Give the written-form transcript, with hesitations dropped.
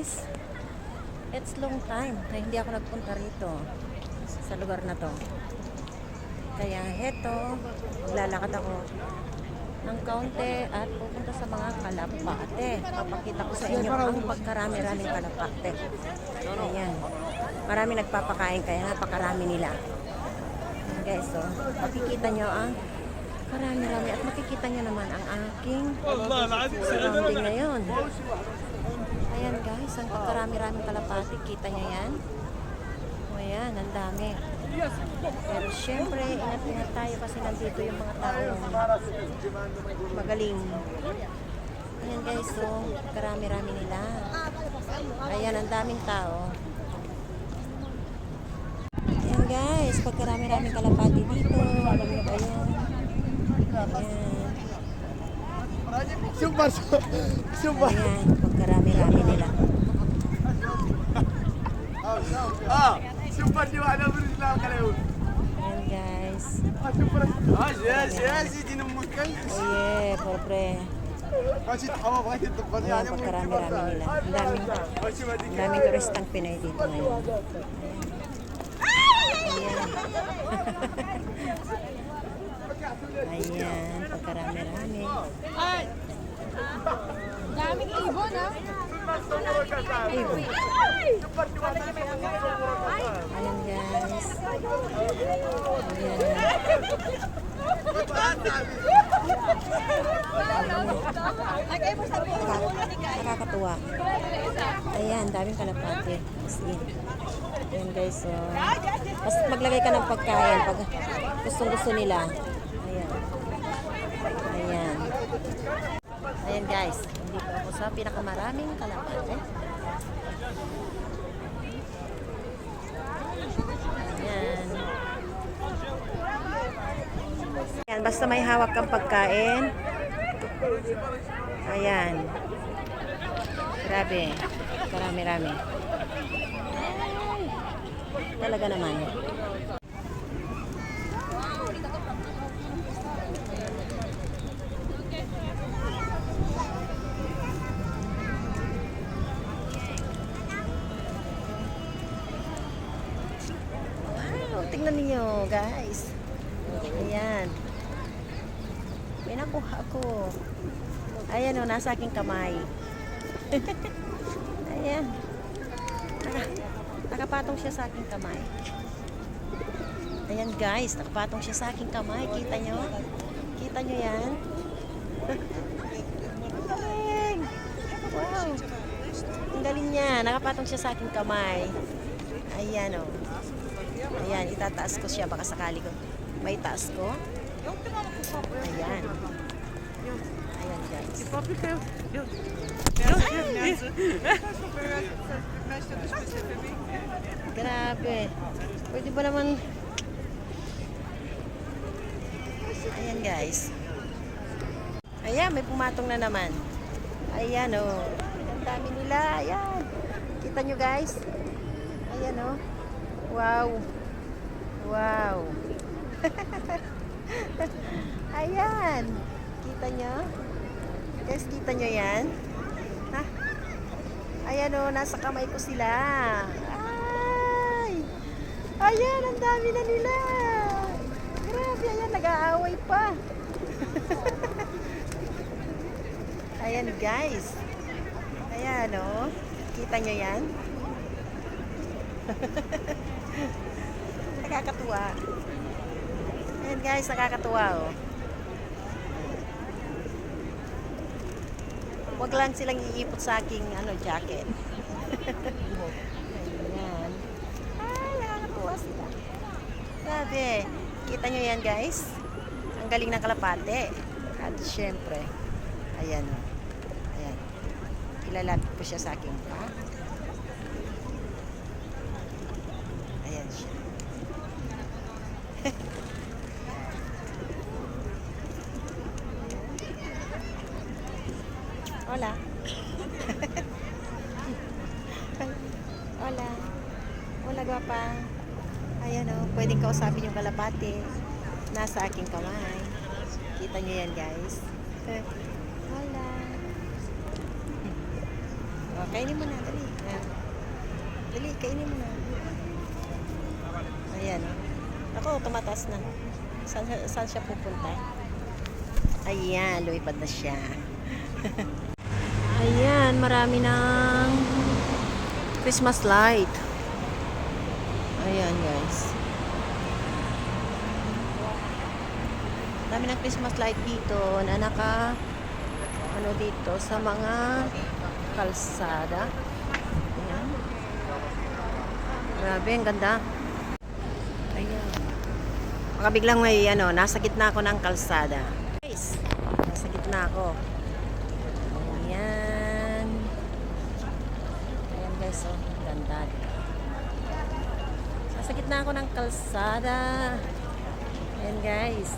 guys, it's long time na hindi ako nagpunta rito sa lugar na to. Kaya heto, lalakad ako ng kaunti at pupunta sa mga kalapate. Papakita ko sa inyo ang pagkarami-raming kalapate. Ayan. Marami nagpapakain kaya napakarami nila. Ayan guys, so makikita nyo ang karami-rami at makikita nyo naman ang aking surrounding ngayon. Ayan guys, ang pagkarami-raming kalapate. Kita nyo yan? O ayan, ang dami. Pero syempre, ingat-ingat tayo kasi nandito yung mga taong magaling. Ayan guys, so karami-rami nila. Ayan, ang daming tao. Ayan guys, pagkarami-raming kalapati dito. Alam nyo ba yan? Ayan. Ayan, pagkarami-rami nila. Super di mana berislam kalau. Ayan guys. دي نمكل. Oh yeah, pobre. ماشي تحوا بغيت تدبر Ayan, يعني pagkarami-rami nila. Ang daming turistang Pinay dito ngayon. Ayan. Ayan, pagkarami-rami. Daming ibon, ha? Ibon. Ayan guys. Ayan. Nakakatuwa. Ayan, daming kalapate. As in. Ayan guys, so basta maglagay ka ng pagkain pag gustong-gusto nila. Ayan. Ayan. Ayan guys, dito ako sa pinakamaraming kalapate. Ayan. Ayan, basta may hawak kang pagkain. Ayan. Grabe. Karami-rami. Talaga naman. Wow, tingnan niyo guys. Ayan. May nakuha ako. Ayan o, nasa aking kamay. Ayan. Nakapatong siya sa aking kamay. Ayan guys, nakapatong siya sa aking kamay. Kita nyo? Kita nyo yan? Ang galing! Wow! Ang galing niya. Nakapatong siya sa aking kamay. Ayan o. Ayan, itataas ko siya. Baka sakali ko. May taas ko. Ayan. Ayan guys. Grabe. Pwede ba naman? Ayan guys. Ayan, may pumatong na naman. Ayan o. Ang dami nila. Ayan. Kita nyo guys? Ayan o. Wow. Wow. Ayan. Kita nyo? Guys, kita nyo yan? Ha? Ayan o, nasa kamay ko sila. Ay! Ayan, ang dami na nila. Grabe, ayan, nag-aaway pa. Ayan guys. Ayan o. Kita nyo yan? Nakakatuwa. Ayan guys, nakakatuwa o. Huwag lang silang iipot sa aking jacket. Ayan. Ay, nakakatuwa sila. Grabe. Kita nyo yan guys? Ang galing ng kalapate. At syempre, ayan o. Ayan. Ilalapit ko siya sa aking pa. Ayan siya. Hola. Hola. Hola, guwapa. Ayan o, pwedeng kausapin yung kalapate. Nasa aking kamay. Kita nyo yan, guys. Hola. Kainin mo na, dali. Ayan. Dali, kainin mo na. Ayan. Ako, tumataas na. Saan siya pupunta? Ayan, lumipad na siya. Ayan, marami ng Christmas light. Ayan, guys. Dami ng Christmas light dito na ano dito sa mga kalsada. Ayan. Grabe, ang ganda. Ayan. Baka biglang may nasa gitna ako ng kalsada. Guys, nasa gitna ako. Ayan. Ayan guys, oh. Ganda. Nasa gitna ako ng kalsada. Ayan guys.